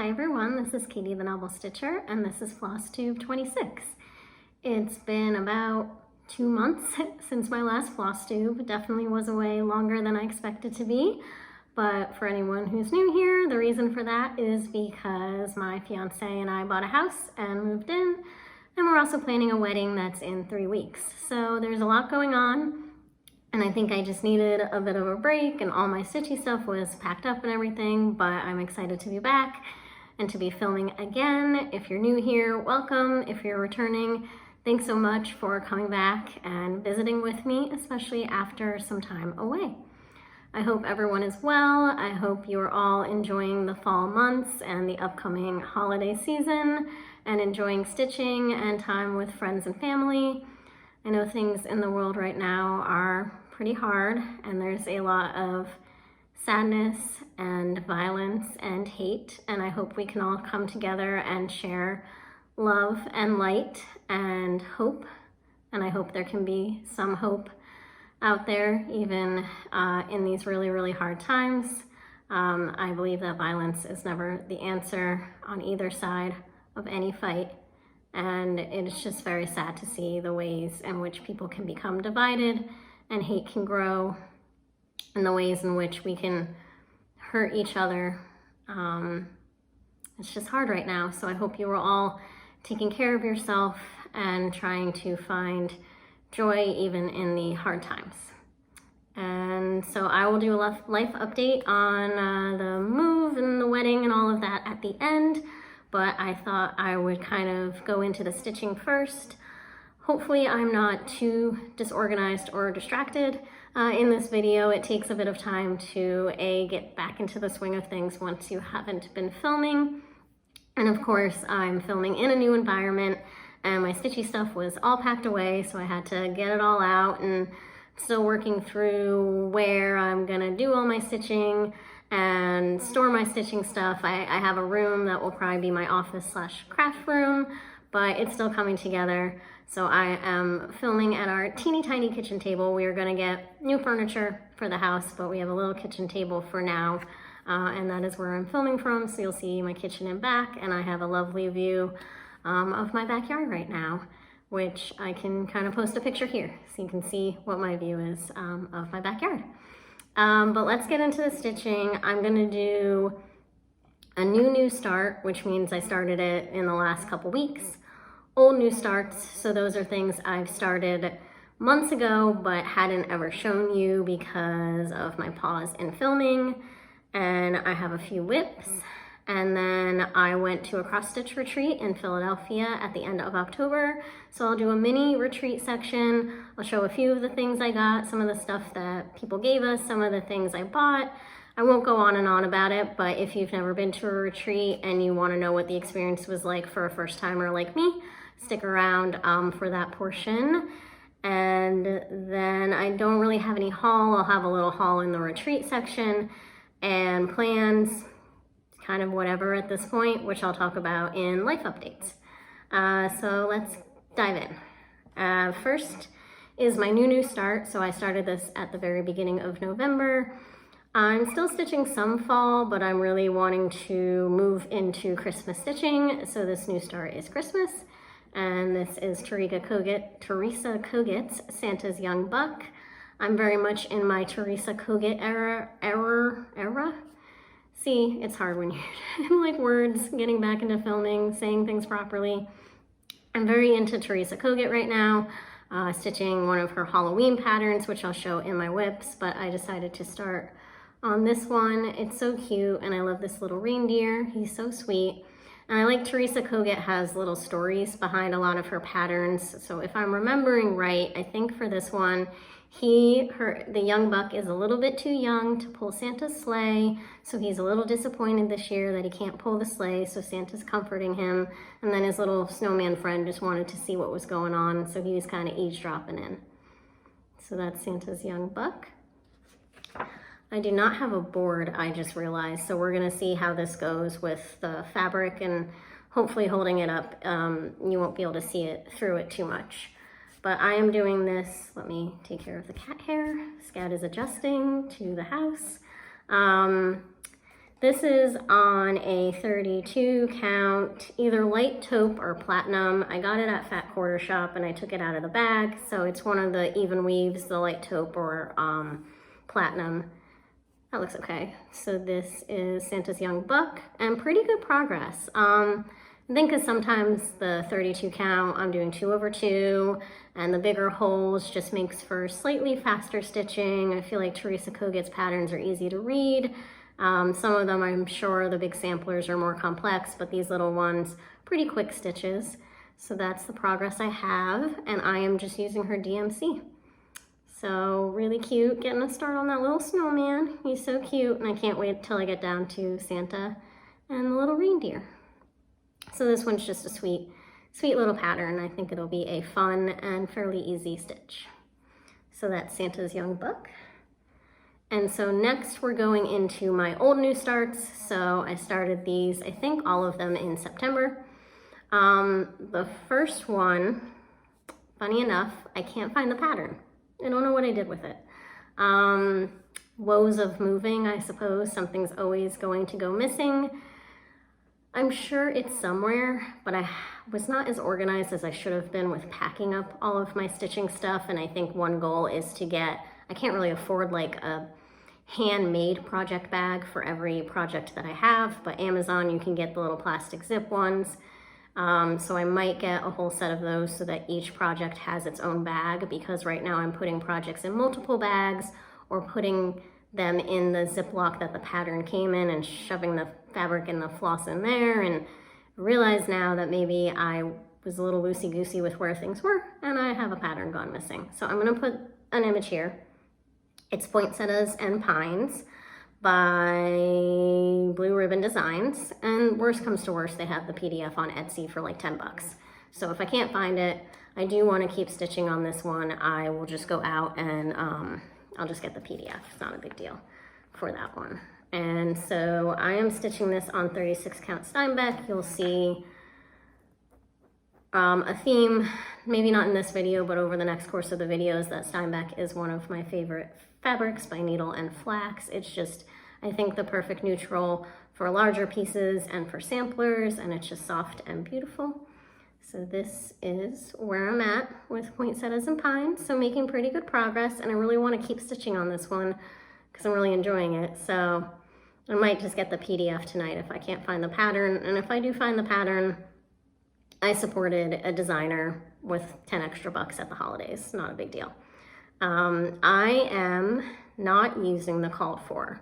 Hi everyone, this is Katie the Novel Stitcher, and this is Flosstube 26. It's been about 2 months since my last Flosstube. Definitely was away longer than I expected to be, but for anyone who's new here, the reason for that is because my fiance and I bought a house and moved in, and we're also planning a wedding that's in 3 weeks. So there's a lot going on. And I think I just needed a bit of a break, and all my stitchy stuff was packed up and everything, but I'm excited to be back and to be filming again. If you're new here, welcome. If you're returning, thanks so much for coming back and visiting with me, especially after some time away. I hope everyone is well. I hope you're all enjoying the fall months and the upcoming holiday season and enjoying stitching and time with friends and family. I know things in the world right now are pretty hard, and there's a lot of sadness and violence and hate, and I hope we can all come together and share love and light and hope, and I hope there can be some hope out there even in these really, really hard times. I believe that violence is never the answer on either side of any fight. And it's just very sad to see the ways in which people can become divided and hate can grow, and the ways in which we can hurt each other. It's just hard right now. So I hope you are all taking care of yourself and trying to find joy even in the hard times. And so I will do a life update on the move and the wedding and all of that at the end. But I thought I would kind of go into the stitching first. Hopefully I'm not too disorganized or distracted in this video. It takes a bit of time to get back into the swing of things once you haven't been filming. And of course I'm filming in a new environment, and my stitchy stuff was all packed away, so I had to get it all out, and still working through where I'm gonna do all my stitching and store my stitching stuff. I have a room that will probably be my office/craft room, but it's still coming together. So I am filming at our teeny tiny kitchen table. We are gonna get new furniture for the house, but we have a little kitchen table for now, and that is where I'm filming from. So you'll see my kitchen and back, and I have a lovely view of my backyard right now, which I can kind of post a picture here so you can see what my view is of my backyard. But let's get into the stitching. I'm gonna do a new start, which means I started it in the last couple weeks. Old new starts, so those are things I've started months ago but hadn't ever shown you because of my pause in filming. And I have a few whips. And then I went to a cross stitch retreat in Philadelphia at the end of October. So I'll do a mini retreat section. I'll show a few of the things I got, some of the stuff that people gave us, some of the things I bought. I won't go on and on about it, but if you've never been to a retreat and you want to know what the experience was like for a first timer like me, stick around for that portion. And then I don't really have any haul. I'll have a little haul in the retreat section, and plans, kind of whatever at this point, which I'll talk about in life updates. So let's dive in. First is my new start. So I started this at the very beginning of November. I'm still stitching some fall, but I'm really wanting to move into Christmas stitching. So this new start is Christmas. And this is Teresa Kogut's Santa's Young Buck. I'm very much in my Teresa Kogut era. See, it's hard when you're like words, getting back into filming, saying things properly. I'm very into Teresa Kogut right now, stitching one of her Halloween patterns, which I'll show in my whips, but I decided to start on this one. It's so cute, and I love this little reindeer. He's so sweet. And I like Teresa Kogut has little stories behind a lot of her patterns. So if I'm remembering right, I think for this one, the young buck is a little bit too young to pull Santa's sleigh, so he's a little disappointed this year that he can't pull the sleigh, so Santa's comforting him, and then his little snowman friend just wanted to see what was going on, so he was kind of eavesdropping in. So that's Santa's young buck. I do not have a board, I just realized, so we're gonna see how this goes with the fabric, and hopefully holding it up, you won't be able to see it through it too much. But I am doing this, let me take care of the cat hair. Scat is adjusting to the house. This is on a 32 count, either light taupe or platinum. I got it at Fat Quarter Shop and I took it out of the bag. So it's one of the even weaves, the light taupe or platinum. That looks okay. So this is Santa's Young Buck and pretty good progress. I think because sometimes the 32 count, I'm doing 2/2 and the bigger holes just makes for slightly faster stitching. I feel like Teresa Kogut's patterns are easy to read. Some of them, I'm sure the big samplers are more complex, but these little ones, pretty quick stitches. So that's the progress I have, and I am just using her DMC. So really cute, getting a start on that little snowman. He's so cute, and I can't wait till I get down to Santa and the little reindeer. So this one's just a sweet little pattern. I think it'll be a fun and fairly easy stitch. So that's Santa's Young Buck. And so next we're going into my old new starts. So I started these, I think all of them in September. The first one, funny enough, I can't find the pattern. I don't know what I did with it. Woes of moving, I suppose. Something's always going to go missing. I'm sure it's somewhere, but I was not as organized as I should have been with packing up all of my stitching stuff. And I think one goal is to get, I can't really afford like a handmade project bag for every project that I have, but Amazon, you can get the little plastic zip ones. So I might get a whole set of those so that each project has its own bag, because right now I'm putting projects in multiple bags or putting them in the Ziploc that the pattern came in and shoving the fabric and the floss in there, and realize now that maybe I was a little loosey-goosey with where things were and I have a pattern gone missing. So I'm gonna put an image here. It's Poinsettias and Pines by Blue Ribbon Designs, and worst comes to worst, they have the PDF on Etsy for like 10 bucks. So if I can't find it, I do want to keep stitching on this one. I will just go out and I'll just get the PDF. It's not a big deal for that one. And so I am stitching this on 36 count Steinbeck. You'll see a theme, maybe not in this video, but over the next course of the videos, that Steinbeck is one of my favorite fabrics by Needle and Flax. It's just, I think, the perfect neutral for larger pieces and for samplers, and it's just soft and beautiful. So this is where I'm at with Poinsettias and Pines. So making pretty good progress, and I really want to keep stitching on this one because I'm really enjoying it. So I might just get the PDF tonight if I can't find the pattern. And if I do find the pattern, I supported a designer with 10 extra bucks at the holidays. Not a big deal. I am not using the called for.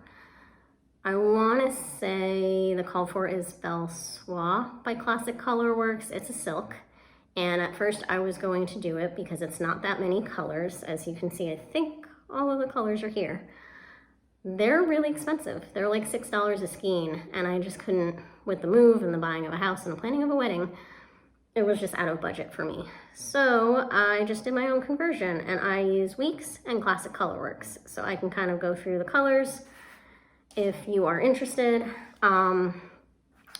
I want to say the called for is Belle Soie by Classic Colorworks. It's a silk. And at first I was going to do it because it's not that many colors. As you can see, I think all of the colors are here. They're really expensive. They're like $6 a skein. And I just couldn't, with the move and the buying of a house and the planning of a wedding, it was just out of budget for me. So I just did my own conversion, and I use Weeks and Classic Colorworks. So I can kind of go through the colors if you are interested.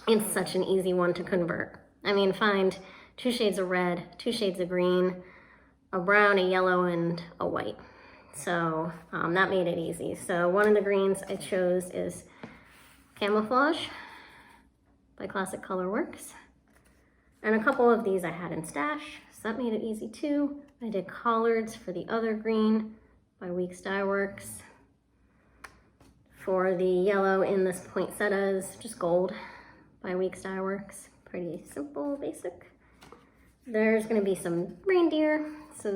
It's such an easy one to convert. I mean, find 2 shades of red, 2 shades of green, a brown, a yellow, and a white. So that made it easy. So one of the greens I chose is Camouflage by Classic Colorworks. And a couple of these I had in stash, so that made it easy too. I did collards for the other green by Weeks Dye Works. For the yellow in this Poinsettias, just gold by Weeks Dye Works. Pretty simple, basic. There's gonna be some reindeer, so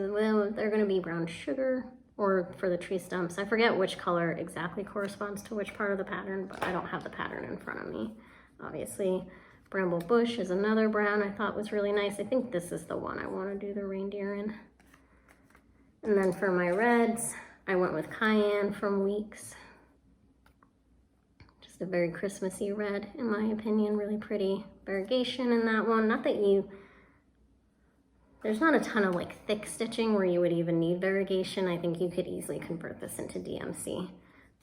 they're gonna be brown sugar, or for the tree stumps. I forget which color exactly corresponds to which part of the pattern, but I don't have the pattern in front of me, obviously. Bramble Bush is another brown I thought was really nice. I think this is the one I want to do the reindeer in. And then for my reds, I went with Cayenne from Weeks. Just a very Christmassy red, in my opinion, really pretty variegation in that one. Not that there's not a ton of like thick stitching where you would even need variegation. I think you could easily convert this into DMC.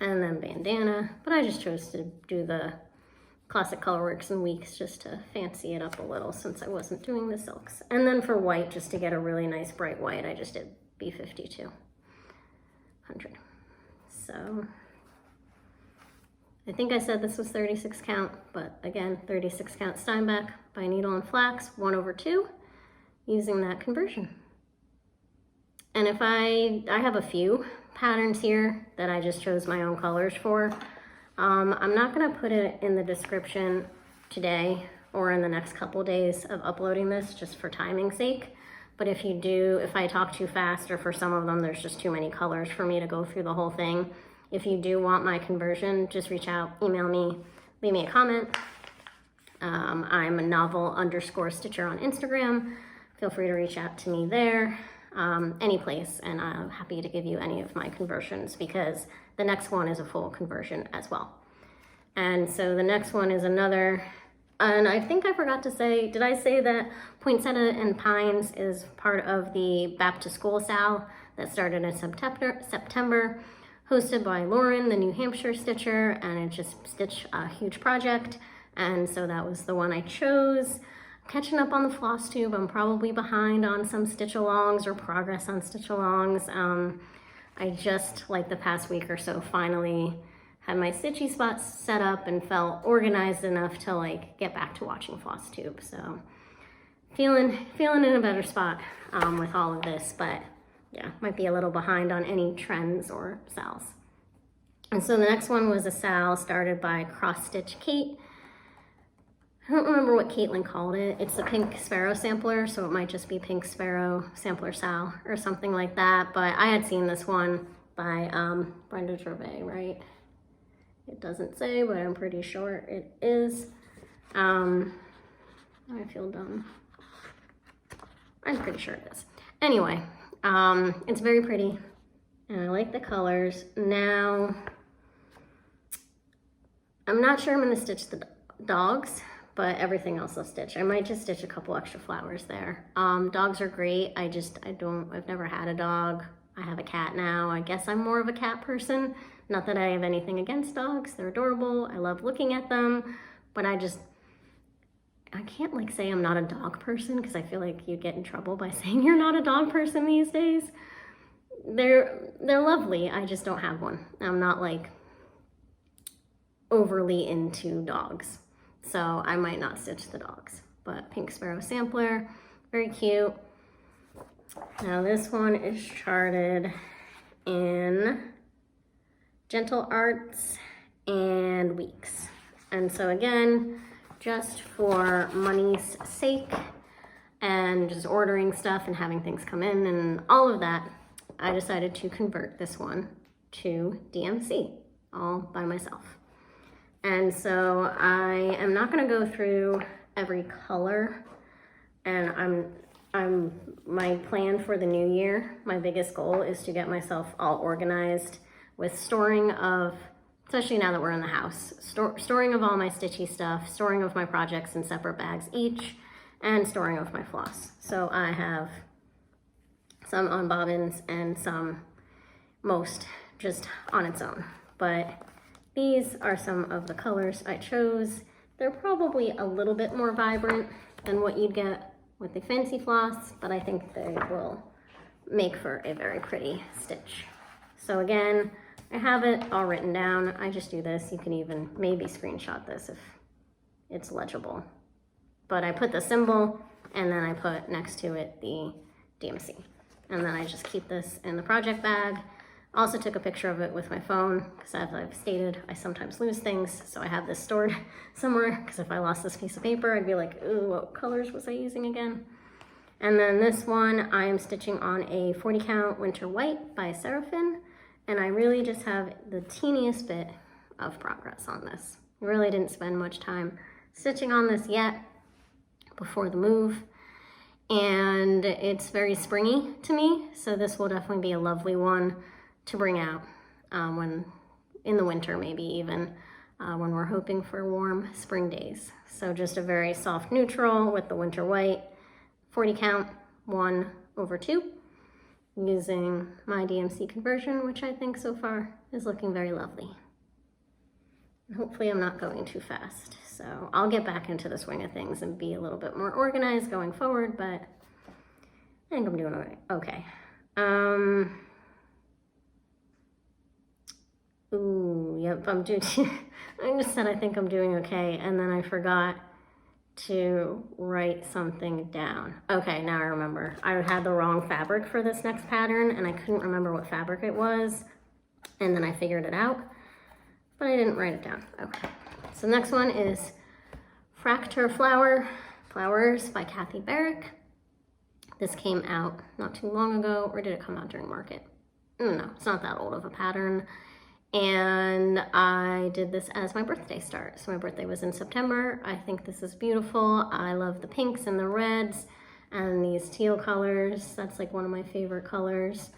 And then bandana, but I just chose to do the Classic Colorworks and Weeks just to fancy it up a little since I wasn't doing the silks. And then for white, just to get a really nice bright white, I just did B5200. So I think I said this was 36 count, but again, 36 count Steinbeck by Needle and Flax, 1/2, using that conversion. And if I have a few patterns here that I just chose my own colors for. I'm not gonna put it in the description today or in the next couple days of uploading this, just for timing's sake. But if I talk too fast, or for some of them there's just too many colors for me to go through the whole thing, if you do want my conversion, just reach out, email me, leave me a comment. I'm a novel_stitcher on Instagram. Feel free to reach out to me there, any place, and I'm happy to give you any of my conversions, because the next one is a full conversion as well. And so the next one is another, and I think I forgot to say, did I say that Poinsettia and Pines is part of the Back to School Sal that started in September, hosted by Lauren, the New Hampshire stitcher, and it just stitched a huge project. And so that was the one I chose. Catching up on the Flosstube. I'm probably behind on some stitch-alongs or progress on stitch-alongs. I just, like the past week or so, finally had my stitchy spots set up and felt organized enough to like get back to watching Flosstube. So feeling in a better spot with all of this, but yeah, might be a little behind on any trends or sals. And so the next one was a sal started by Cross Stitch Kate. I don't remember what Caitlin called it. It's the Pink Sparrow sampler, so it might just be Pink Sparrow Sampler Sal or something like that. But I had seen this one by Brenda Gervais, right? It doesn't say, but I'm pretty sure it is. I feel dumb. I'm pretty sure it is. Anyway, it's very pretty, and I like the colors. Now, I'm not sure I'm gonna stitch the dogs, but everything else I'll stitch. I might just stitch a couple extra flowers there. Dogs are great. I've never had a dog. I have a cat now. I guess I'm more of a cat person. Not that I have anything against dogs. They're adorable. I love looking at them, but I can't like say I'm not a dog person, because I feel like you'd get in trouble by saying you're not a dog person these days. They're lovely. I just don't have one. I'm not like overly into dogs, so I might not stitch the dogs. But Pink Sparrow sampler, very cute. Now this one is charted in Gentle Arts and Weeks. And so again, just for money's sake and just ordering stuff and having things come in and all of that, I decided to convert this one to DMC all by myself. And so I am not going to go through every color, and my plan for the new year, my biggest goal is to get myself all organized with storing of, especially now that we're in the house, storing of all my stitchy stuff, storing of my projects in separate bags each, and storing of my floss. So I have some on bobbins and most just on its own. But these are some of the colors I chose. They're probably a little bit more vibrant than what you'd get with the fancy floss, but I think they will make for a very pretty stitch. So again, I have it all written down. I just do this. You can even maybe screenshot this if it's legible. But I put the symbol, and then I put next to it the DMC. And then I just keep this in the project bag. Also took a picture of it with my phone, because as I've stated, I sometimes lose things. So I have this stored somewhere, because if I lost this piece of paper, I'd be like, ooh, what colors was I using again? And then this one, I am stitching on a 40 count Winter White by Seraphim. And I really just have the teeniest bit of progress on this. I really didn't spend much time stitching on this yet before the move. And it's very springy to me, so this will definitely be a lovely one to bring out when in the winter, maybe even when we're hoping for warm spring days. So just a very soft neutral with the Winter White, 40 count, 1/2. Using my DMC conversion, which I think so far is looking very lovely. Hopefully I'm not going too fast. So I'll get back into the swing of things and be a little bit more organized going forward, but I think I'm doing okay. Ooh, yep, I'm doing I just said I think I'm doing okay, and then I forgot to write something down. Okay, now I remember. I had the wrong fabric for this next pattern, and I couldn't remember what fabric it was, and then I figured it out, but I didn't write it down. Okay, so the next one is Fracture Flowers by Kathy Barrick. This came out not too long ago, or did it come out during market? No, it's not that old of a pattern. And I did this as my birthday start. So my birthday was in September. I think this is beautiful. I love the pinks and the reds and these teal colors. That's like one of my favorite colors.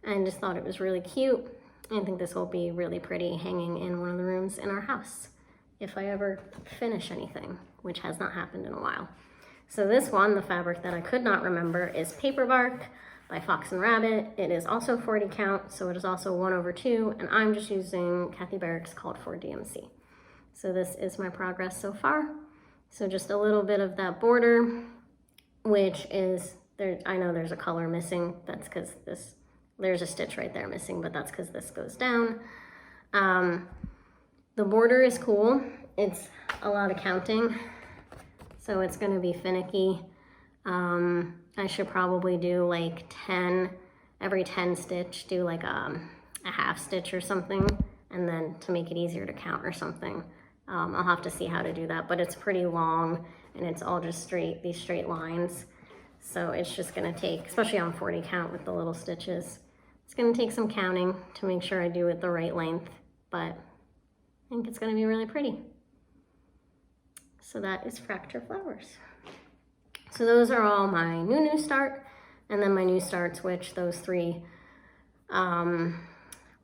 And just thought it was really cute. I think this will be really pretty hanging in one of the rooms in our house if I ever finish anything, which has not happened in a while. So this one, the fabric that I could not remember, is Paper Bark by Fox and Rabbit. It is also 40 count, so it is also 1/2, and I'm just using Kathy Barrick's Called For DMC. So this is my progress so far. So just a little bit of that border, which is, there. I know there's a color missing. That's because there's a stitch right there missing, but that's because this goes down. The border is cool. It's a lot of counting, so it's gonna be finicky. I should probably do like 10, every 10 stitch, do like a half stitch or something, and then to make it easier to count or something. I'll have to see how to do that, but it's pretty long and it's all just these straight lines. So it's just gonna take, especially on 40 count with the little stitches, it's gonna take some counting to make sure I do it the right length, but I think it's gonna be really pretty. So that is Fracture Flowers. So those are all my new start, and then my new starts, which those 3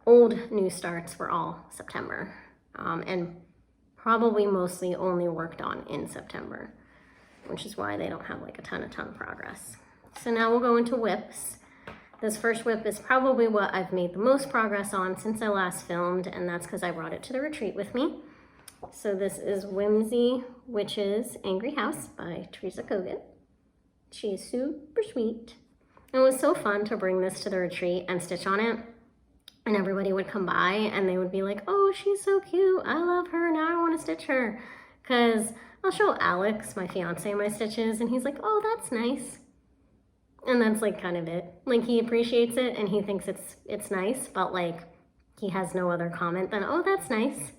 old new starts were all September, and probably mostly only worked on in September, which is why they don't have like a ton of progress. So now we'll go into whips. This first whip is probably what I've made the most progress on since I last filmed, and that's because I brought it to the retreat with me. So this is Whimsy Witch's Angry House by Teresa Kogan. She is super sweet. It was so fun to bring this to the retreat and stitch on it. And everybody would come by and they would be like, oh, she's so cute. I love her. Now I want to stitch her. Because I'll show Alex, my fiance, my stitches. And he's like, oh, that's nice. And that's like kind of it. Like he appreciates it and he thinks it's nice. But like he has no other comment than, oh, that's nice.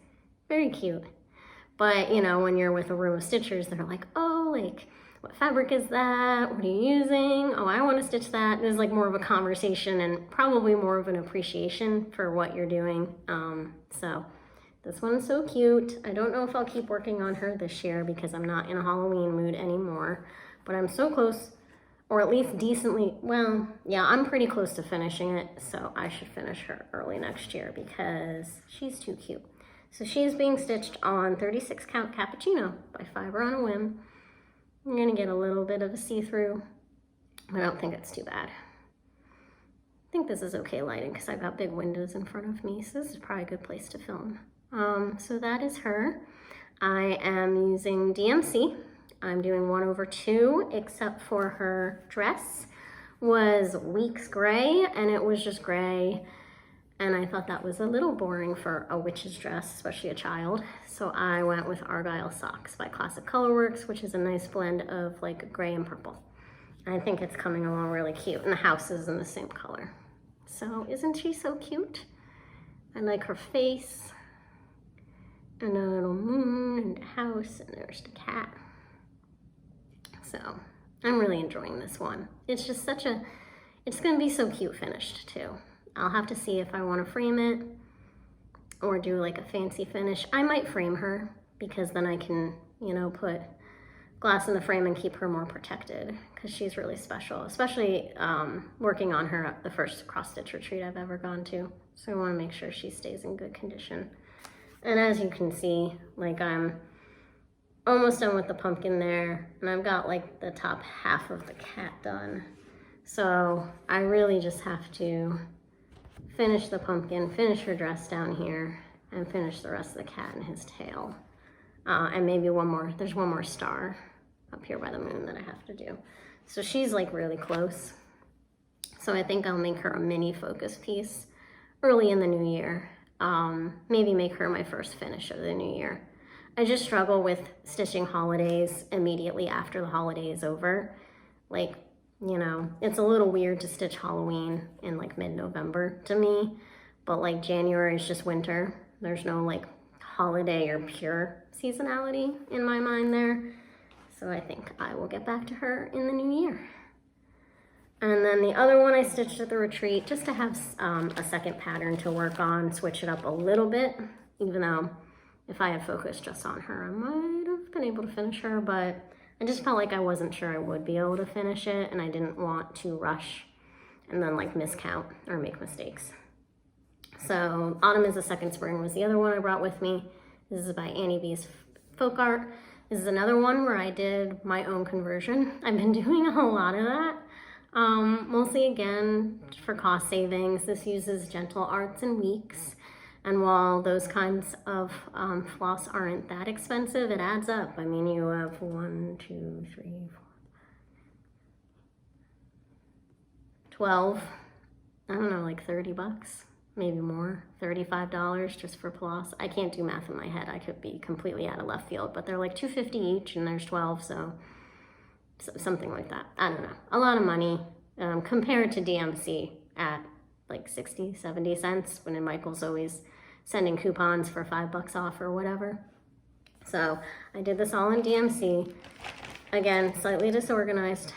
Very cute. But, you know, when you're with a room of stitchers, they're like, oh, like, what fabric is that? What are you using? Oh, I want to stitch that. There's like more of a conversation and probably more of an appreciation for what you're doing. So this one's so cute. I don't know if I'll keep working on her this year because I'm not in a Halloween mood anymore, but I'm so close, or at least decently, well, yeah, I'm pretty close to finishing it. So I should finish her early next year because she's too cute. So she's being stitched on 36 count Cappuccino by Fiber on a Whim. I'm gonna get a little bit of a see-through. I don't think it's too bad. I think this is okay lighting because I've got big windows in front of me, so this is probably a good place to film. So that is her. I am using DMC. I'm doing 1/2, except for her dress was Weeks Gray, and it was just gray. And I thought that was a little boring for a witch's dress, especially a child. So I went with Argyle Socks by Classic Colorworks, which is a nice blend of like gray and purple. And I think it's coming along really cute, and the house is in the same color. So isn't she so cute? I like her face, and a little moon, and a house, and there's the cat. So I'm really enjoying this one. It's just it's gonna be so cute finished too. I'll have to see if I want to frame it or do like a fancy finish. I might frame her because then I can, you know, put glass in the frame and keep her more protected because she's really special, especially working on her at the first cross stitch retreat I've ever gone to. So I want to make sure she stays in good condition. And as you can see, like I'm almost done with the pumpkin there, and I've got like the top half of the cat done. So I really just have to finish the pumpkin, finish her dress down here, and finish the rest of the cat and his tail. And maybe one more, there's one more star up here by the moon that I have to do. So she's like really close. So I think I'll make her a mini focus piece early in the new year. maybe make her my first finish of the new year. I just struggle with stitching holidays immediately after the holiday is over. Like, you know, it's a little weird to stitch Halloween in like mid-November to me, but like January is just winter. There's no like holiday or pure seasonality in my mind there. So I think I will get back to her in the new year. And then the other one I stitched at the retreat just to have a second pattern to work on, switch it up a little bit, even though if I had focused just on her, I might have been able to finish her, but I just felt like I wasn't sure I would be able to finish it, and I didn't want to rush and then like miscount or make mistakes. So Autumn is the Second Spring was the other one I brought with me. This is by Annie B's Folk Art. This is another one where I did my own conversion. I've been doing a lot of that. Mostly again for cost savings. This uses Gentle Arts and Weeks, and while those kinds of floss aren't that expensive, it adds up. I mean, you have 1, 2, 3, 4, 12, I don't know, like 30 bucks, maybe more, $35 just for floss. I can't do math in my head. I could be completely out of left field, but they're like $2.50 each and there's 12, so something like that. I don't know, a lot of money compared to DMC at like 60, 70 cents when Michael's always sending coupons for $5 off or whatever. So I did this all in DMC. Again, slightly disorganized.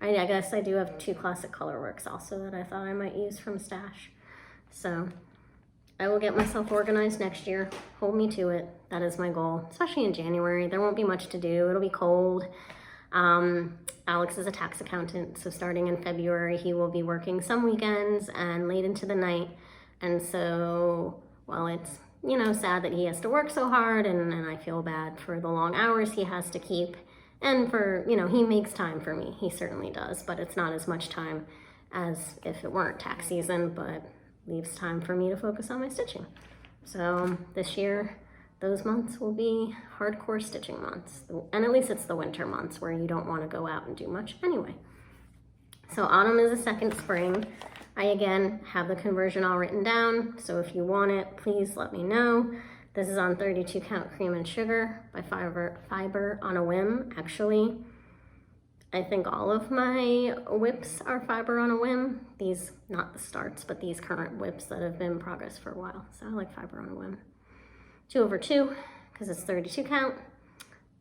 I guess I do have 2 classic colorworks also that I thought I might use from Stash. So I will get myself organized next year. Hold me to it. That is my goal, especially in January. There won't be much to do. It'll be cold. Alex is a tax accountant, so starting in February, he will be working some weekends and late into the night. And so, while it's, you know, sad that he has to work so hard, and I feel bad for the long hours he has to keep, and for, you know, he makes time for me. He certainly does, but it's not as much time as if it weren't tax season, but leaves time for me to focus on my stitching. So this year, those months will be hardcore stitching months. And at least it's the winter months where you don't want to go out and do much anyway. So Autumn is a Second Spring. I again have the conversion all written down, so if you want it, please let me know. This is on 32 count cream and sugar by Fiber on a Whim. Actually, I think all of my whips are Fiber on a Whim. These, not the starts, but these current whips that have been in progress for a while. So I like Fiber on a Whim. 2/2 because it's 32 count.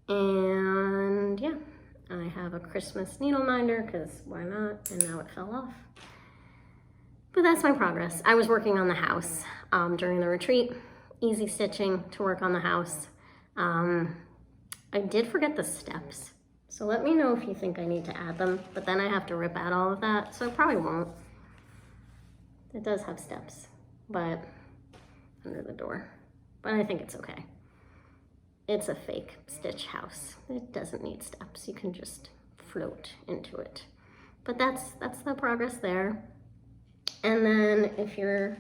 And yeah, I have a Christmas needle minder because why not? And now it fell off. But that's my progress. I was working on the house during the retreat. Easy stitching to work on the house. I did forget the steps. So let me know if you think I need to add them, but then I have to rip out all of that, so I probably won't. It does have steps, but under the door. But I think it's okay. It's a fake stitch house. It doesn't need steps. You can just float into it. But that's the progress there. And then if you're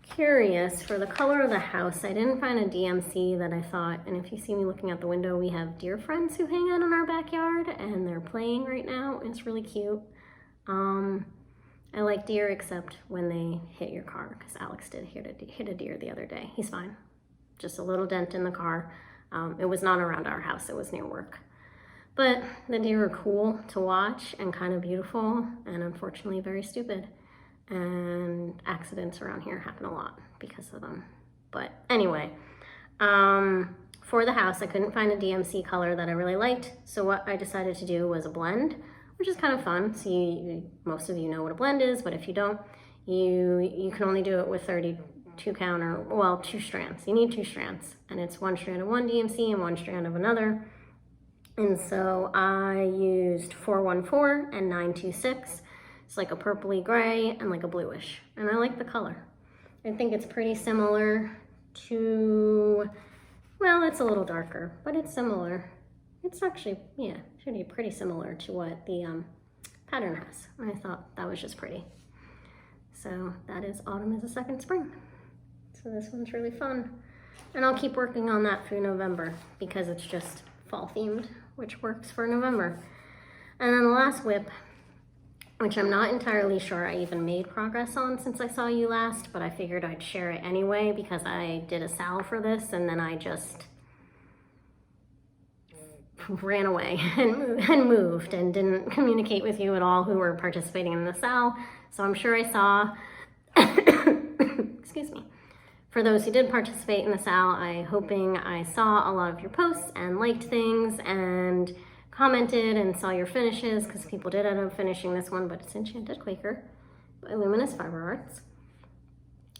curious, for the color of the house, I didn't find a DMC that I thought, and if you see me looking out the window, we have deer friends who hang out in our backyard and they're playing right now. It's really cute. I like deer except when they hit your car, because Alex did hit a deer the other day. He's fine. Just a little dent in the car. It was not around our house, it was near work. But the deer are cool to watch and kind of beautiful and unfortunately very stupid. And accidents around here happen a lot because of them. But anyway, for the house, I couldn't find a DMC color that I really liked. So what I decided to do was a blend, which is kind of fun. So most of you know what a blend is, but if you don't, you can only do it with 32 count or, well, 2 strands. You need 2 strands, and it's 1 strand of one DMC and 1 strand of another. And so I used 414 and 926. It's like a purpley gray and like a bluish, and I like the color. I think it's pretty similar to, well, it's a little darker, but it's similar. It's actually, yeah, should be pretty similar to what the pattern has. And I thought that was just pretty. So that is Autumn is a Second Spring. So this one's really fun. And I'll keep working on that through November because it's just fall themed, which works for November. And then the last whip which I'm not entirely sure I even made progress on since I saw you last, but I figured I'd share it anyway because I did a sal for this and then I just ran away and moved and didn't communicate with you at all who were participating in the sal. So I'm sure I saw, excuse me. For those who did participate in the sal, I'm hoping I saw a lot of your posts and liked things and commented and saw your finishes, because people did end up finishing this one, but it's Enchanted Quaker by Luminous Fiber Arts.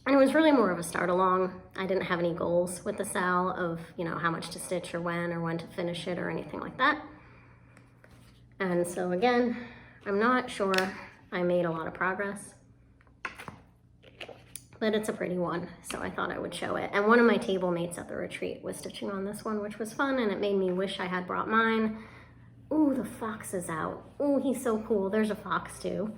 And it was really more of a start along. I didn't have any goals with the sal of, you know, how much to stitch or when to finish it or anything like that. And so again, I'm not sure I made a lot of progress, but it's a pretty one, so I thought I would show it. And one of my table mates at the retreat was stitching on this one, which was fun, and it made me wish I had brought mine. Ooh, the fox is out. Ooh, he's so cool. There's a fox too.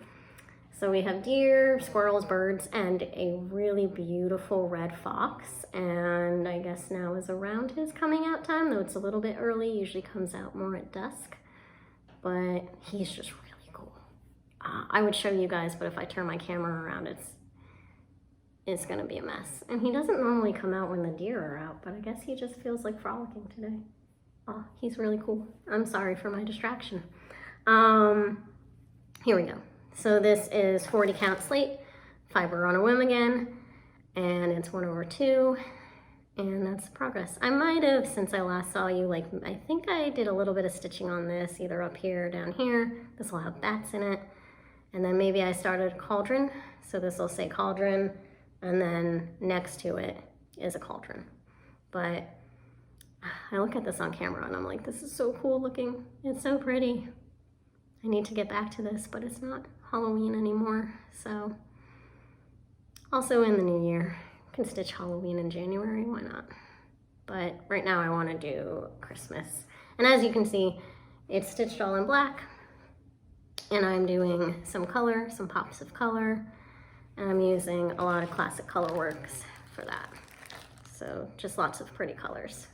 So we have deer, squirrels, birds, and a really beautiful red fox. And I guess now is around his coming out time, though it's a little bit early. Usually comes out more at dusk, but he's just really cool. I would show you guys, but if I turn my camera around, it's gonna be a mess. And he doesn't normally come out when the deer are out, but I guess he just feels like frolicking today. Oh, he's really cool. I'm sorry for my distraction. Here we go. So this is 40 count slate, fiber on a whim again, and it's 1/2, and that's the progress. I might have, since I last saw you, like, I think I did a little bit of stitching on this, either up here or down here. This will have bats in it. And then maybe I started a cauldron. So this will say cauldron, and then next to it is a cauldron. But I look at this on camera and I'm like, this is so cool looking. It's so pretty. I need to get back to this, but it's not Halloween anymore. So also in the new year, I can stitch Halloween in January, why not? But right now I want to do Christmas. And as you can see, it's stitched all in black, and I'm doing some color, some pops of color, and I'm using a lot of classic color works for that. So just lots of pretty colors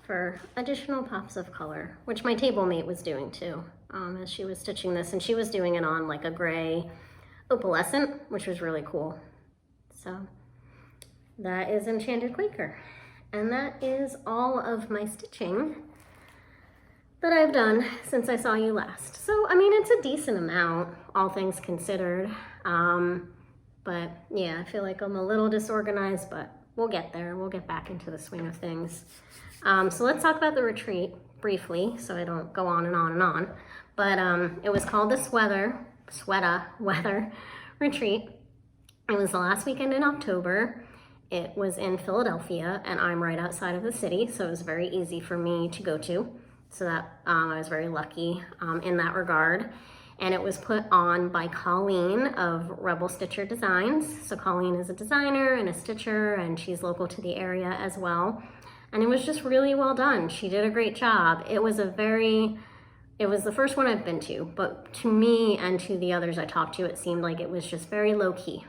for additional pops of color, which my table mate was doing too, as she was stitching this, and she was doing it on like a gray opalescent, which was really cool. So that is Enchanted Quaker, and that is all of my stitching that I've done since I saw you last. So I mean, it's a decent amount, all things considered, but yeah, I feel like I'm a little disorganized, but we'll get there. We'll get back into the swing of things. So let's talk about the retreat briefly, so I don't go on and on and on. But it was called the Swetta Weather Retreat. It was the last weekend in October. It was in Philadelphia, and I'm right outside of the city, so it was very easy for me to go to. So that I was very lucky in that regard. And it was put on by Colleen of Rebel Stitcher Designs. So Colleen is a designer and a stitcher, and she's local to the area as well. And it was just really well done. She did a great job. It was the first one I've been to, but to me and to the others I talked to, it seemed like it was just very low key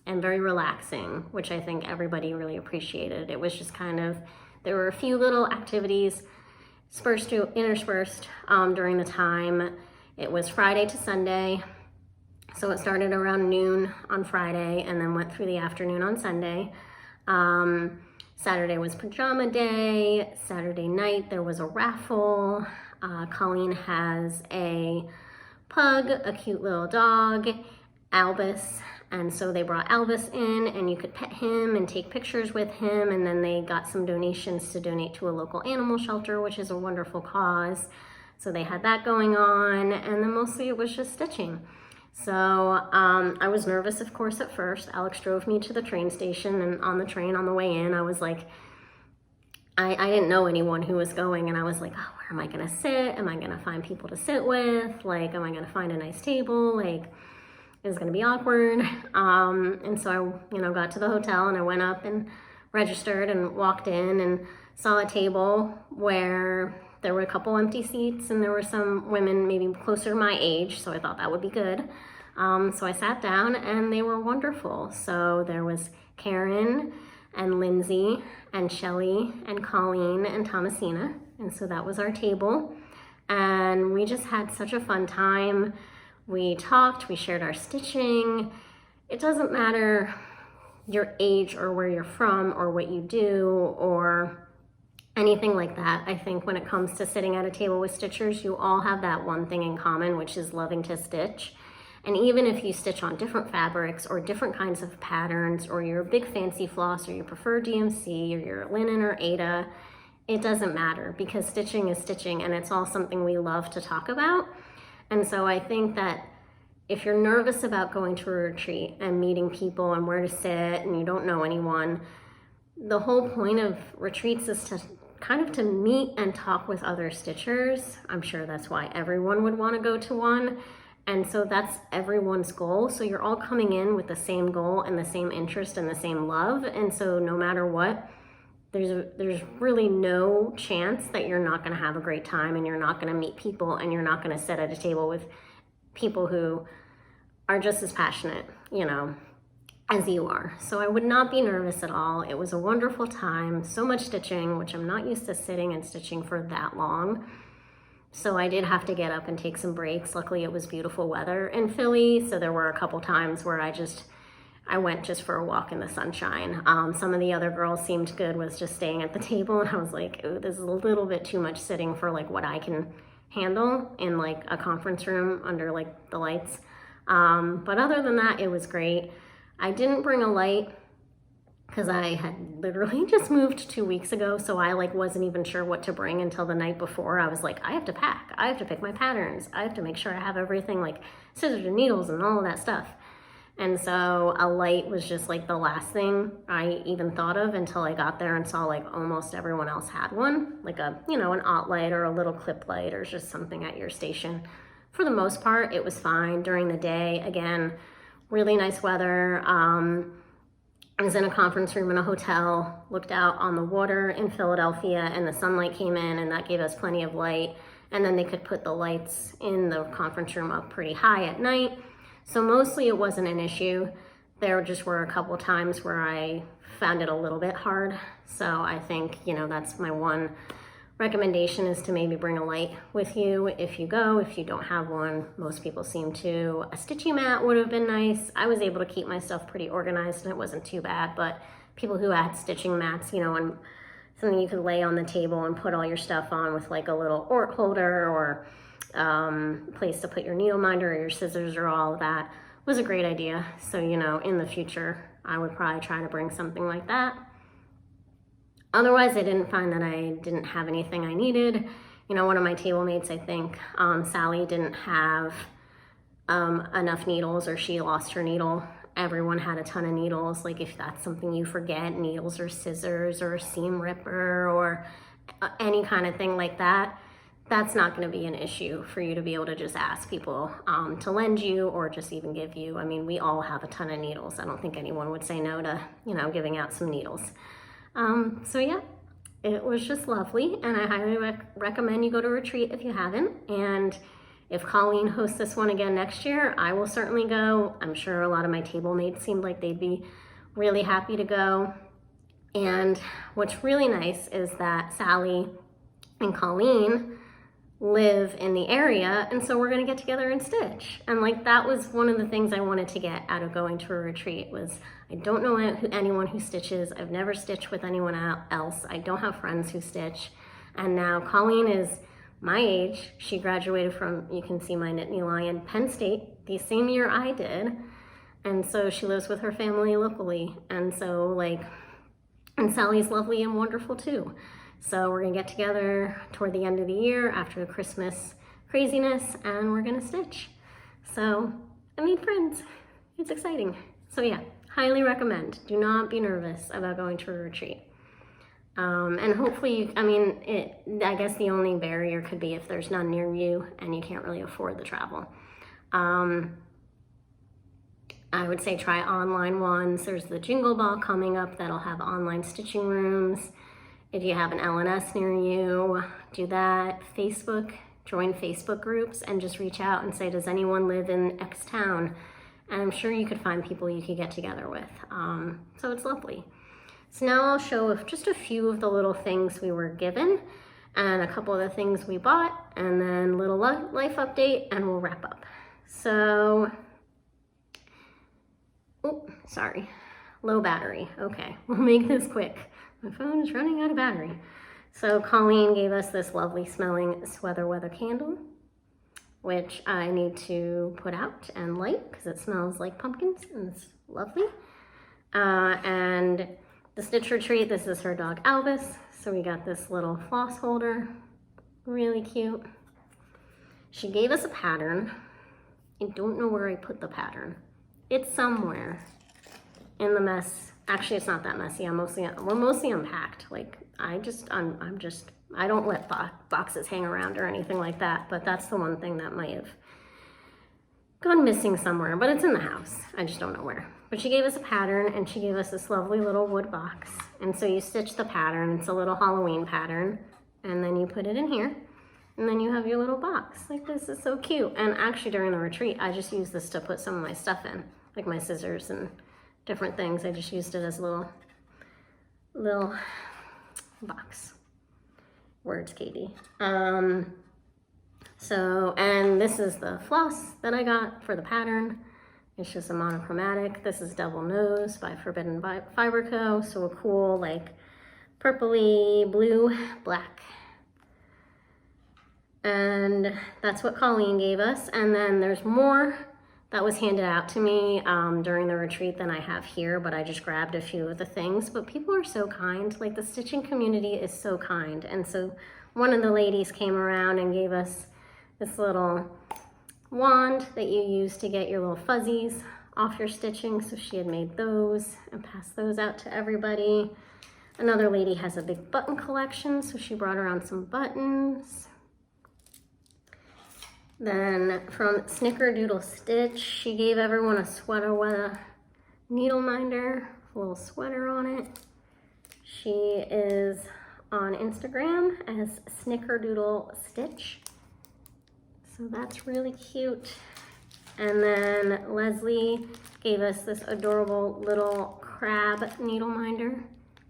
and very relaxing, which I think everybody really appreciated. It was just kind of, there were a few little activities interspersed during the time. It was Friday to Sunday. So it started around noon on Friday and then went through the afternoon on Sunday. Saturday was pajama day. Saturday night there was a raffle. Colleen has a pug, a cute little dog, Albus, and so they brought Albus in, and you could pet him and take pictures with him, and then they got some donations to donate to a local animal shelter, which is a wonderful cause. So they had that going on, and then mostly it was just stitching. So I was nervous, of course, at first. Alex drove me to the train station, and on the train on the way in, I was like, I didn't know anyone who was going, and I was like, oh, where am I gonna sit? Am I gonna find people to sit with? Like, am I gonna find a nice table? Like, it was gonna be awkward. And so I, got to the hotel, and I went up and registered and walked in and saw a table where there were a couple empty seats, and there were some women maybe closer to my age, so I thought that would be good. So I sat down, and they were wonderful. So there was Karen and Lindsay and Shelly and Colleen and Thomasina, and so that was our table. And we just had such a fun time. We talked, we shared our stitching. It doesn't matter your age or where you're from or what you do or anything like that. I think when it comes to sitting at a table with stitchers, you all have that one thing in common, which is loving to stitch. And even if you stitch on different fabrics or different kinds of patterns, or you're a big fancy floss, or you prefer DMC, or you're linen or Aida, it doesn't matter, because stitching is stitching, and it's all something we love to talk about. And so I think that if you're nervous about going to a retreat and meeting people and where to sit and you don't know anyone, the whole point of retreats is to kind of to meet and talk with other stitchers. I'm sure that's why everyone would want to go to one. And so that's everyone's goal. So you're all coming in with the same goal and the same interest and the same love. And so no matter what, there's really no chance that you're not going to have a great time, and you're not going to meet people, and you're not going to sit at a table with people who are just as passionate, you know, as you are. So I would not be nervous at all. It was a wonderful time, so much stitching, which I'm not used to sitting and stitching for that long. So I did have to get up and take some breaks. Luckily it was beautiful weather in Philly, so there were a couple times where I went just for a walk in the sunshine. Some of the other girls seemed good with just staying at the table, and I was like, ooh, this is a little bit too much sitting for like what I can handle in like a conference room under like the lights. But other than that, it was great. I didn't bring a light because I had literally just moved 2 weeks ago, so I like wasn't even sure what to bring until the night before. I was like, I have to pack, I have to pick my patterns, I have to make sure I have everything, like scissors and needles and all of that stuff. And so a light was just like the last thing I even thought of until I got there and saw like almost everyone else had one, like a, you know, an aught light or a little clip light or just something at your station. For the most part, it was fine during the day. Again, really nice weather. I was in a conference room in a hotel, looked out on the water in Philadelphia, and the sunlight came in, and that gave us plenty of light. And then they could put the lights in the conference room up pretty high at night. So mostly it wasn't an issue. There just were a couple times where I found it a little bit hard. So I think, you know, that's my one recommendation, is to maybe bring a light with you if you go. If you don't have one, most people seem to. A stitching mat would have been nice. I was able to keep my stuff pretty organized and it wasn't too bad, but people who had stitching mats, you know, and something you could lay on the table and put all your stuff on with like a little ort holder or place to put your needle minder or your scissors or all of that, was a great idea. So, you know, in the future, I would probably try to bring something like that. Otherwise, I didn't find that I didn't have anything I needed. You know, one of my table mates, I think, Sally, didn't have enough needles, or she lost her needle. Everyone had a ton of needles. Like if that's something you forget, needles or scissors or a seam ripper or any kind of thing like that, that's not going to be an issue for you to be able to just ask people to lend you or just even give you. I mean, we all have a ton of needles. I don't think anyone would say no to, you know, giving out some needles. So yeah, it was just lovely, and I highly recommend you go to retreat if you haven't. And if Colleen hosts this one again next year, I will certainly go. I'm sure a lot of my table mates seemed like they'd be really happy to go. And what's really nice is that Sally and Colleen live in the area, and so we're going to get together and stitch. And like that was one of the things I wanted to get out of going to a retreat, was I don't know anyone who stitches. I've never stitched with anyone else. I don't have friends who stitch. And now Colleen is my age. She graduated from, you can see my Nittany Lion, Penn State, the same year I did. And so she lives with her family locally. And so like, and Sally's lovely and wonderful too. So we're gonna get together toward the end of the year after the Christmas craziness, and we're gonna stitch. So I made friends. It's exciting. So yeah, highly recommend. Do not be nervous about going to a retreat. And hopefully, I mean, I guess the only barrier could be if there's none near you and you can't really afford the travel. I would say try online ones. There's the Jingle Ball coming up that'll have online stitching rooms. If you have an LNS near you, do that. Facebook, join Facebook groups and just reach out and say, does anyone live in X town? And I'm sure you could find people you could get together with. So it's lovely. So now I'll show just a few of the little things we were given and a couple of the things we bought, and then little life update, and we'll wrap up. So, oh, sorry, low battery. Okay, we'll make this quick. My phone is running out of battery. So Colleen gave us this lovely smelling Sweater Weather candle, which I need to put out and light because it smells like pumpkins and it's lovely. And the Stitch Retreat, this is her dog Albus. So we got this little floss holder, really cute. She gave us a pattern. I don't know where I put the pattern. It's somewhere in the mess. Actually, it's not that messy. We're mostly unpacked. Like I don't let boxes hang around or anything like that, but that's the one thing that might have gone missing somewhere, but it's in the house. I just don't know where. But she gave us a pattern and she gave us this lovely little wood box. And so you stitch the pattern. It's a little Halloween pattern. And then you put it in here. And then you have your little box. Like, this is so cute. And actually during the retreat, I just used this to put some of my stuff in, like my scissors and different things. I just used it as a little box. Words, Katie. And this is the floss that I got for the pattern. It's just a monochromatic. This is Devil Nose by Forbidden Fiber Co. So a cool, like, purpley, blue, black. And that's what Colleen gave us. And then there's more that was handed out to me during the retreat than I have here, but I just grabbed a few of the things. But people are so kind. Like, the stitching community is so kind. And so one of the ladies came around and gave us this little wand that you use to get your little fuzzies off your stitching. So she had made those and passed those out to everybody. Another lady has a big button collection, so she brought around some buttons. Then from Snickerdoodle Stitch, she gave everyone a sweater with a needle minder, a little sweater on it. She is on Instagram as Snickerdoodle Stitch. So that's really cute. And then Leslie gave us this adorable little crab needle minder,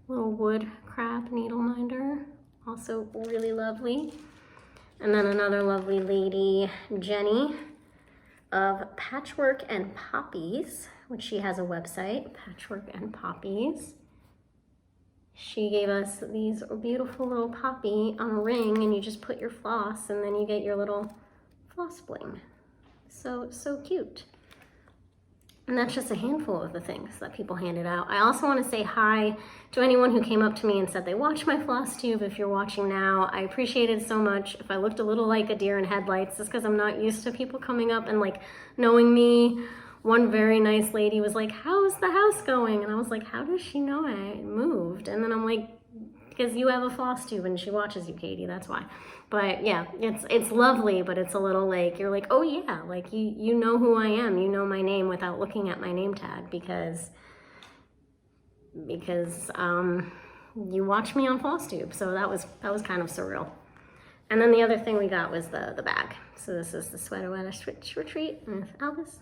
little wood crab needle minder, also really lovely. And then another lovely lady, Jenny, of Patchwork and Poppies, which she has a website, Patchwork and Poppies. She gave us these beautiful little poppy on a ring, and you just put your floss, and then you get your little floss bling. So cute. And that's just a handful of the things that people handed out. I also want to say hi to anyone who came up to me and said they watched my Flosstube. If you're watching now, I appreciate it so much. If I looked a little like a deer in headlights, it's because I'm not used to people coming up and like knowing me. One very nice lady was like, "How's the house going?" And I was like, "How does she know I moved?" And then I'm like, "Because you have a Flosstube and she watches you, Katie, that's why." But yeah, it's lovely, but it's a little like, you're like, oh yeah, like you know who I am, you know my name without looking at my name tag because you watch me on Flosstube. So that was kind of surreal. And then the other thing we got was the bag. So this is the Sweater Weather Stitch Retreat with Albus.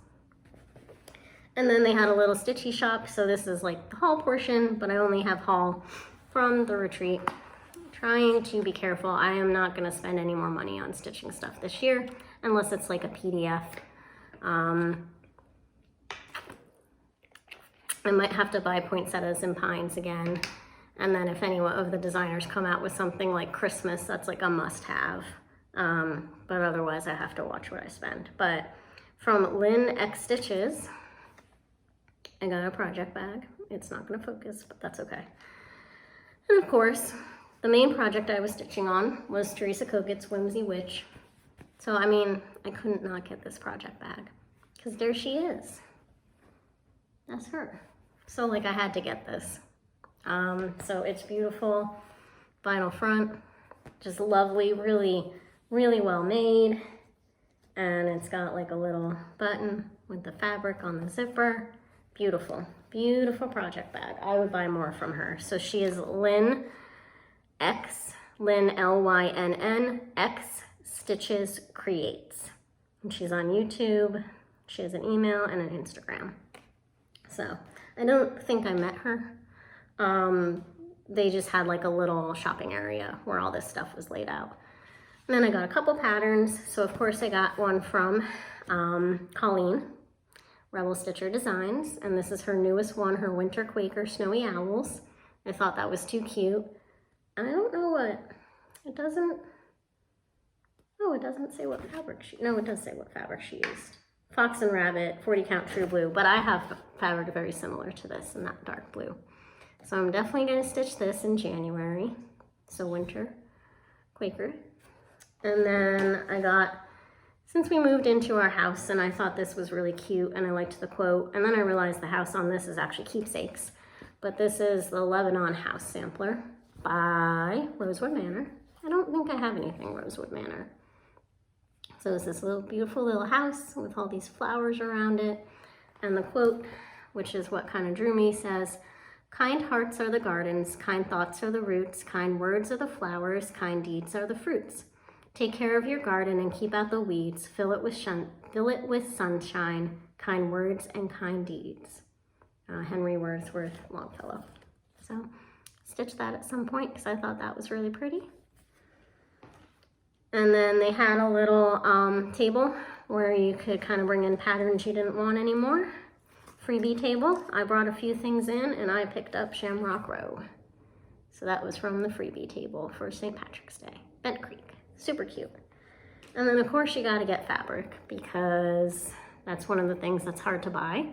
And then they had a little stitchy shop. So this is like the haul portion, but I only have haul from the retreat. Trying to be careful. I am not going to spend any more money on stitching stuff this year unless it's like a PDF. I might have to buy poinsettias and pines again. And then if any of the designers come out with something like Christmas, that's like a must-have. But otherwise I have to watch what I spend. But from Lynn X Stitches, I got a project bag. It's not going to focus, but that's okay. And of course, the main project I was stitching on was Teresa Koket's Whimsy Witch. So, I mean, I couldn't not get this project bag because there she is. That's her. So, like, I had to get this. So it's beautiful, vinyl front, just lovely, really, really well made. And it's got like a little button with the fabric on the zipper. Beautiful, beautiful project bag. I would buy more from her. So she is Lynn X, Lynn, Lynn, X Stitches Creates. And she's on YouTube. She has an email and an Instagram. So I don't think I met her. They just had like a little shopping area where all this stuff was laid out. And then I got a couple patterns. So of course I got one from Colleen, Rebel Stitcher Designs. And this is her newest one, her Winter Quaker Snowy Owls. I thought that was too cute. And I don't know what, it doesn't say what fabric no, it does say what fabric she used. Fox and Rabbit, 40 count true blue, but I have fabric very similar to this in that dark blue. So I'm definitely gonna stitch this in January. So Winter Quaker. And then I got, since we moved into our house and I thought this was really cute and I liked the quote, and then I realized the house on this is actually keepsakes, but this is the Lebanon House Sampler by Rosewood Manor. I don't think I have anything Rosewood Manor. So it's this little beautiful little house with all these flowers around it. And the quote, which is what kind of drew me, says, "Kind hearts are the gardens, kind thoughts are the roots, kind words are the flowers, kind deeds are the fruits. Take care of your garden and keep out the weeds, fill it with sunshine, kind words and kind deeds." Henry Wordsworth Longfellow. So stitch that at some point because I thought that was really pretty. And then they had a little table where you could kind of bring in patterns you didn't want anymore. Freebie table. I brought a few things in and I picked up Shamrock Row. So that was from the freebie table for St. Patrick's Day. Bent Creek. Super cute. And then of course you got to get fabric because that's one of the things that's hard to buy.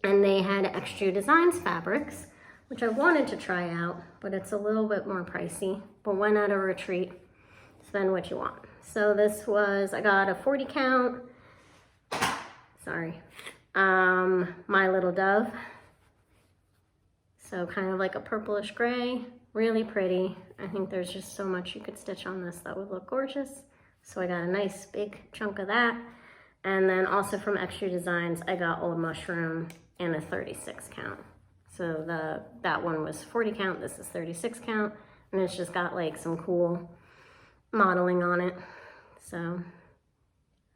And they had Extra Designs fabrics, which I wanted to try out, but it's a little bit more pricey. But when at a retreat, spend what you want. So this was, I got a 40 count, My Little Dove. So kind of like a purplish gray, really pretty. I think there's just so much you could stitch on this that would look gorgeous. So I got a nice big chunk of that. And then also from Extra Designs, I got Old Mushroom and a 36 count. So that one was 40 count, this is 36 count. And it's just got like some cool modeling on it. So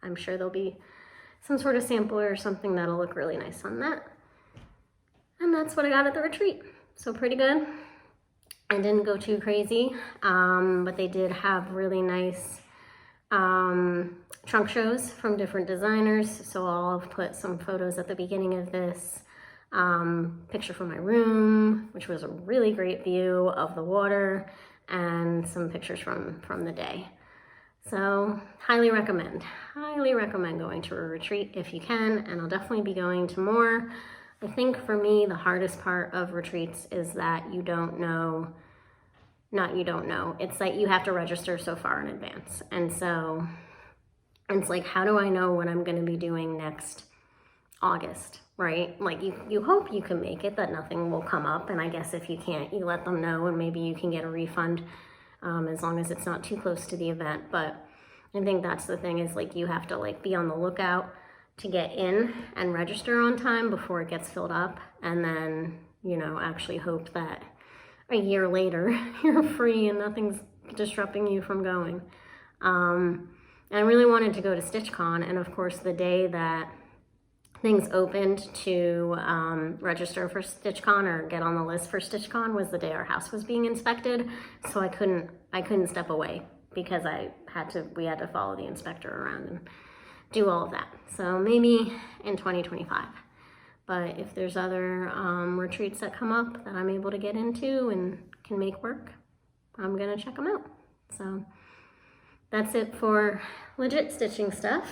I'm sure there'll be some sort of sampler or something that'll look really nice on that. And that's what I got at the retreat. So pretty good. I didn't go too crazy, but they did have really nice trunk shows from different designers. So I'll put some photos at the beginning of this. Picture from my room, which was a really great view of the water, and some pictures from the day. So highly recommend going to a retreat if you can, and I'll definitely be going to more. I think for me, the hardest part of retreats is that you don't know, it's like you have to register so far in advance. And so it's like, how do I know what I'm gonna be doing next August, right? Like you hope you can make it, that nothing will come up. And I guess if you can't, you let them know and maybe you can get a refund as long as it's not too close to the event. But I think that's the thing, is like you have to like be on the lookout to get in and register on time before it gets filled up. And then, you know, actually hope that a year later you're free and nothing's disrupting you from going. And I really wanted to go to StitchCon, and of course the day that things opened to register for StitchCon or get on the list for StitchCon was the day our house was being inspected. So I couldn't step away because we had to follow the inspector around and do all of that. So maybe in 2025. But if there's other retreats that come up that I'm able to get into and can make work, I'm gonna check them out. So that's it for legit stitching stuff.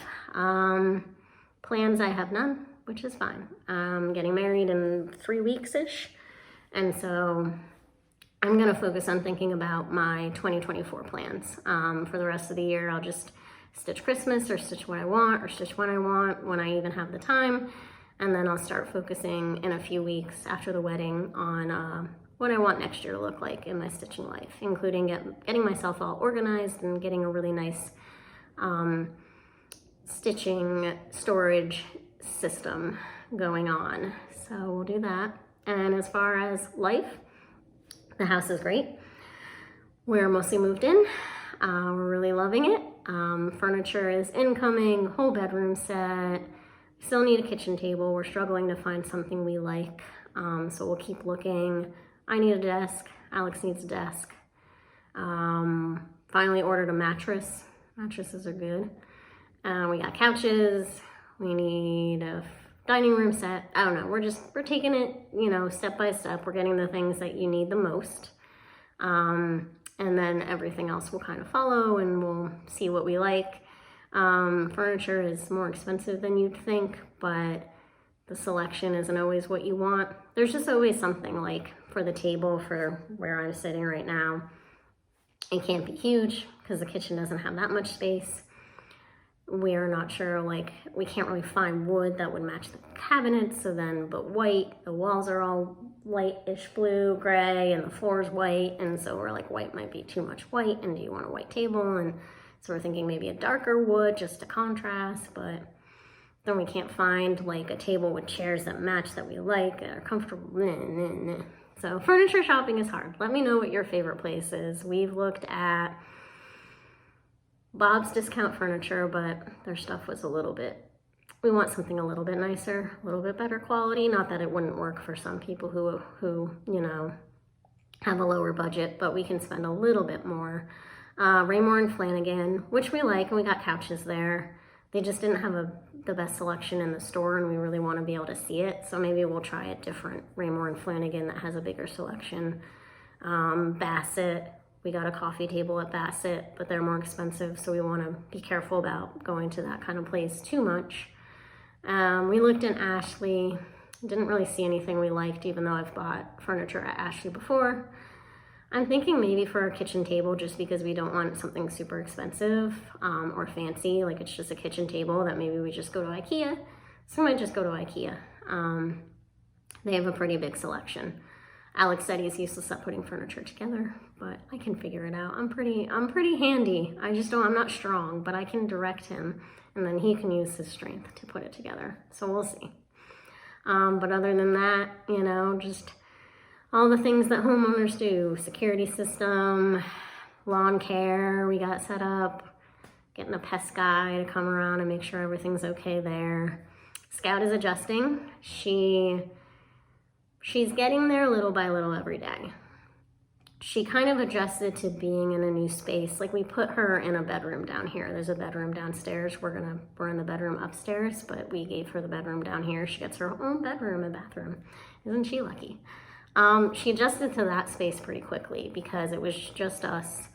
Plans, I have none, which is fine. I'm getting married in 3 weeks-ish. And so I'm gonna focus on thinking about my 2024 plans. For the rest of the year, I'll just stitch Christmas or stitch what I want or stitch when I want, when I even have the time. And then I'll start focusing in a few weeks after the wedding on what I want next year to look like in my stitching life, including getting myself all organized and getting a really nice stitching storage system going on. So we'll do that. And as far as life, the house is great. We're mostly moved in. We're really loving it. Furniture is incoming, whole bedroom set. Still need a kitchen table. We're struggling to find something we like. So we'll keep looking. I need a desk. Alex needs a desk. Finally ordered a mattress. Mattresses are good. We got couches. We need a dining room set. I don't know. We're taking it, you know, step by step. We're getting the things that you need the most. And then everything else will kind of follow, and we'll see what we like. Furniture is more expensive than you'd think, but the selection isn't always what you want. There's just always something, like for the table for where I'm sitting right now. It can't be huge because the kitchen doesn't have that much space. We are not sure, like, we can't really find wood that would match the cabinets, but white, the walls are all lightish blue, gray, and the floor's white, and so we're like, white might be too much white, and do you want a white table? And so we're thinking maybe a darker wood just to contrast, but then we can't find like a table with chairs that match that we like, that are comfortable. So furniture shopping is hard. Let me know what your favorite place is. We've looked at Bob's Discount Furniture, but their stuff was we want something a little bit nicer, a little bit better quality. Not that it wouldn't work for some people who you know, have a lower budget, but we can spend a little bit more. Raymore and Flanagan, which we like, and we got couches there. They just didn't have the best selection in the store, and we really want to be able to see it. So maybe we'll try a different Raymore and Flanagan that has a bigger selection. Bassett, we got a coffee table at Bassett, but they're more expensive, so we want to be careful about going to that kind of place too much. We looked in Ashley, didn't really see anything we liked, even though I've bought furniture at Ashley before. I'm thinking maybe for a kitchen table, just because we don't want something super expensive or fancy, like it's just a kitchen table, that maybe we just go to IKEA. So we might just go to IKEA. They have a pretty big selection. Alex said he's useless at putting furniture together, but I can figure it out. I'm pretty handy. I'm not strong, but I can direct him, and then he can use his strength to put it together. So we'll see. But other than that, you know, just all the things that homeowners do, security system, lawn care, we got set up, getting a pest guy to come around and make sure everything's okay there. Scout is adjusting. She's getting there little by little every day. She kind of adjusted to being in a new space. Like, we put her in a bedroom down here. There's a bedroom downstairs. We're in the bedroom upstairs, but we gave her the bedroom down here. She gets her own bedroom and bathroom. Isn't she lucky? She adjusted to that space pretty quickly because it was just us.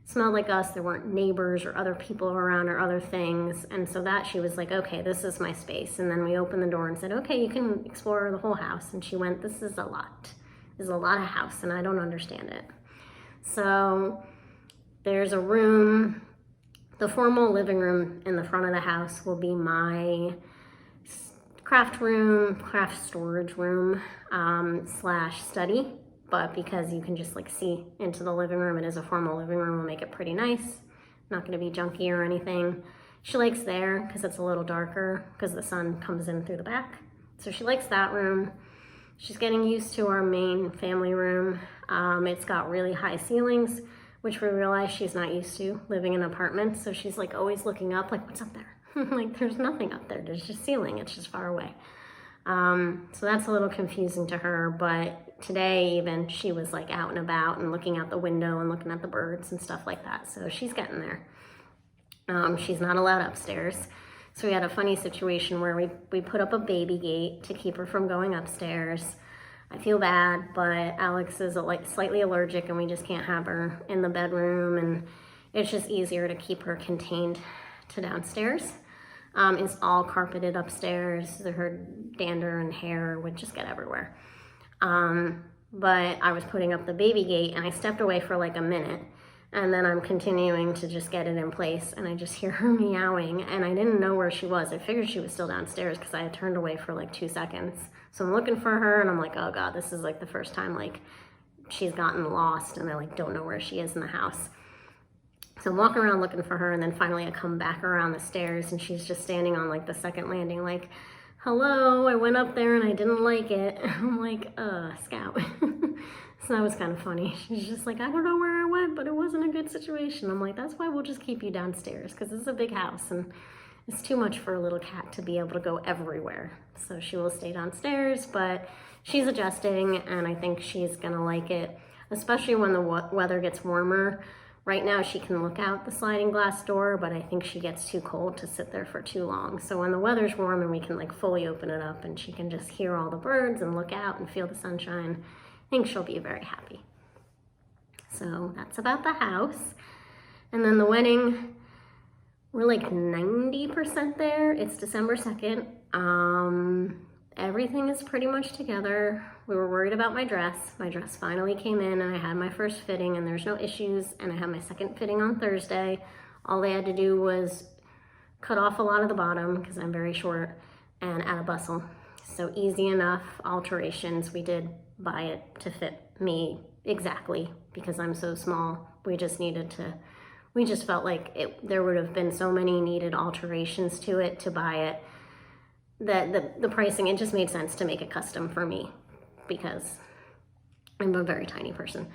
It smelled like us. There weren't neighbors or other people around or other things. And so that she was like, okay, this is my space. And then we opened the door and said, okay, you can explore the whole house. And she went, this is a lot. There's a lot of house and I don't understand it. So there's a room. The formal living room in the front of the house will be my craft storage room / study, but because you can just like see into the living room, it is a formal living room, we'll make it pretty nice. Not going to be junky or anything. She likes there because it's a little darker because the sun comes in through the back. So she likes that room. She's getting used to our main family room. It's got really high ceilings, which we realize she's not used to living in apartments. So she's like always looking up, like, what's up there? Like, there's nothing up there. There's just ceiling. It's just far away. So that's a little confusing to her. But today even, she was like out and about and looking out the window and looking at the birds and stuff like that. So she's getting there. She's not allowed upstairs. So we had a funny situation where we put up a baby gate to keep her from going upstairs. I feel bad, but Alex is like slightly allergic and we just can't have her in the bedroom. And it's just easier to keep her contained to downstairs. It's all carpeted upstairs. Her dander and hair would just get everywhere. But I was putting up the baby gate and I stepped away for like a minute, and then I'm continuing to just get it in place, and I just hear her meowing, and I didn't know where she was. I figured she was still downstairs because I had turned away for like 2 seconds. So I'm looking for her and I'm like, oh God, this is like the first time like she's gotten lost and I like don't know where she is in the house. So I'm walking around looking for her, and then finally I come back around the stairs and she's just standing on like the second landing like, hello, I went up there and I didn't like it. I'm like, Scout. So that was kind of funny. She's just like, I don't know where I went, but it wasn't a good situation. I'm like, that's why we'll just keep you downstairs, because it's a big house and it's too much for a little cat to be able to go everywhere. So she will stay downstairs, but she's adjusting and I think she's gonna like it, especially when the weather gets warmer. Right now she can look out the sliding glass door, but I think she gets too cold to sit there for too long. So when the weather's warm and we can like fully open it up and she can just hear all the birds and look out and feel the sunshine, I think she'll be very happy. So that's about the house. And then the wedding, we're like 90% there. It's December 2nd. Everything is pretty much together. We were worried about my dress. My dress finally came in and I had my first fitting and there's no issues. And I had my second fitting on Thursday. All they had to do was cut off a lot of the bottom because I'm very short and add a bustle. So easy enough alterations. We did buy it to fit me exactly because I'm so small. We just felt like there would have been so many needed alterations to it to buy it that the pricing, it just made sense to make it custom for me because I'm a very tiny person.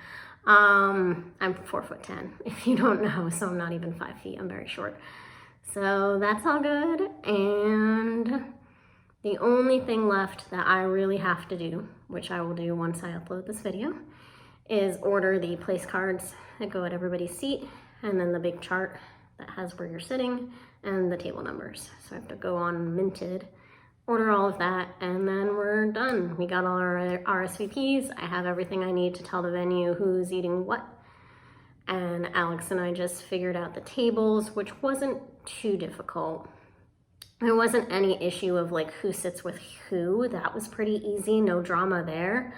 I'm 4'10", if you don't know, so I'm not even 5 feet. I'm very short. So that's all good. And the only thing left that I really have to do, which I will do once I upload this video, is order the place cards that go at everybody's seat, and then the big chart that has where you're sitting and the table numbers. So I have to go on Minted, order all of that, and then we're done. We got all our RSVPs. I have everything I need to tell the venue who's eating what. And Alex and I just figured out the tables, which wasn't too difficult. There wasn't any issue of like who sits with who. That was pretty easy, no drama there.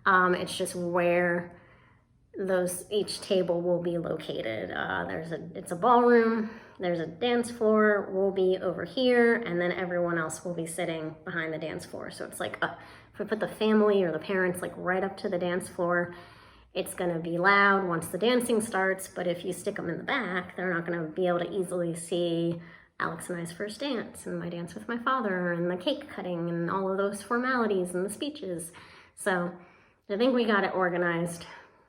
It's just where each table will be located. It's a ballroom, there's a dance floor, we'll be over here, and then everyone else will be sitting behind the dance floor. So it's like, if we put the family or the parents like right up to the dance floor, it's gonna be loud once the dancing starts, but if you stick them in the back, they're not gonna be able to easily see Alex and I's first dance, and my dance with my father, and the cake cutting, and all of those formalities, and the speeches. So I think we got it organized.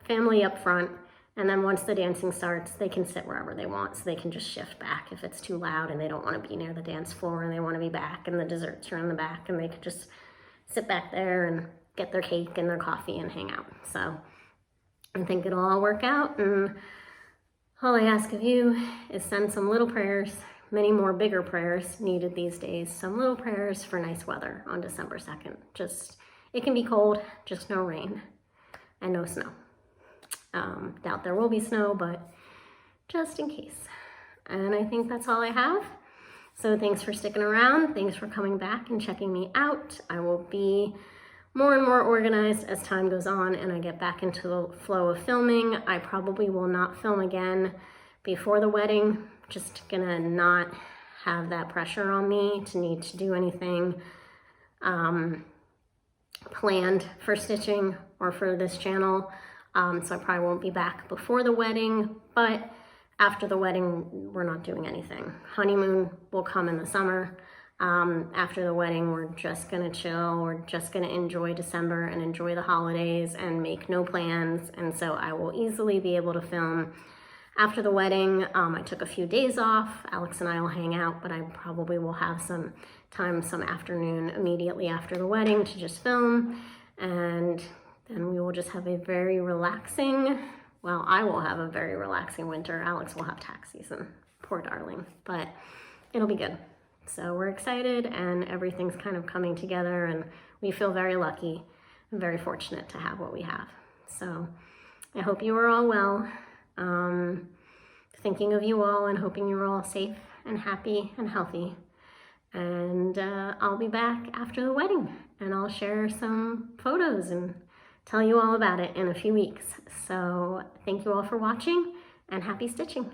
Family up front, and then once the dancing starts, they can sit wherever they want, so they can just shift back if it's too loud and they don't want to be near the dance floor and they want to be back and the desserts are in the back, and they could just sit back there and get their cake and their coffee and hang out. So I think it'll all work out, and all I ask of you is send some little prayers, many more bigger prayers needed these days, some little prayers for nice weather on December 2nd. It can be cold, just no rain and no snow. Doubt there will be snow, but just in case. And I think that's all I have. So thanks for sticking around. Thanks for coming back and checking me out. I will be more and more organized as time goes on and I get back into the flow of filming. I probably will not film again before the wedding. Just gonna not have that pressure on me to need to do anything planned for stitching or for this channel. So I probably won't be back before the wedding, but after the wedding, we're not doing anything. Honeymoon will come in the summer. After the wedding, we're just gonna chill. We're just gonna enjoy December and enjoy the holidays and make no plans. And so I will easily be able to film after the wedding. I took a few days off. Alex and I will hang out, but I probably will have some time, some afternoon immediately after the wedding to just film. And then we will just have a very relaxing, well, I will have a very relaxing winter. Alex will have tax season, poor darling, but it'll be good. So we're excited and everything's kind of coming together and we feel very lucky and very fortunate to have what we have. So I hope you are all well. Thinking of you all and hoping you're all safe and happy and healthy. And I'll be back after the wedding and I'll share some photos and tell you all about it in a few weeks. So thank you all for watching and happy stitching.